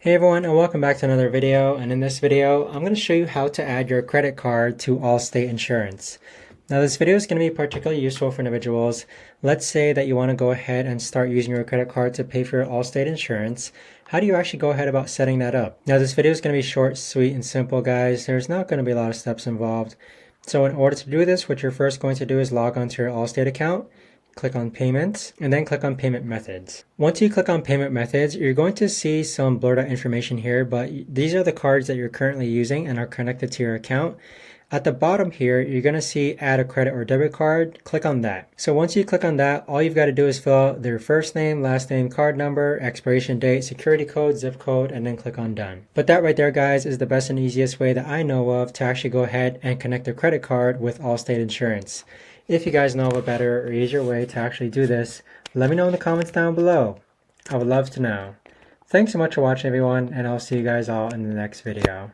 Hey everyone, and welcome back to another video. And in this video, I'm going to show you how to add your credit card to Allstate insurance. Now this video is going to be particularly useful for individuals. Let's say that you want to go ahead and start using your credit card to pay for your Allstate insurance. How do you actually go ahead about setting that up? Now this video is going to be short, sweet, and simple, guys. There's not going to be a lot of steps involved. So in order to do this, what you're first going to do is log onto your Allstate account. Click on payments and then click on payment methods. Once you click on payment methods, you're going to see some blurred out information here, but these are the cards that you're currently using and are connected to your account. At the bottom here, you're going to see add a credit or debit card. Click on that. So once you click on that, all you've got to do is fill out their first name, last name, card number, expiration date, security code, zip code, and then click on done. But that right there, guys, is the best and easiest way that I know of to actually go ahead and connect a credit card with Allstate Insurance. If you guys know of a better or easier way to actually do this, let me know in the comments down below. I would love to know. Thanks so much for watching, everyone, and I'll see you guys all in the next video.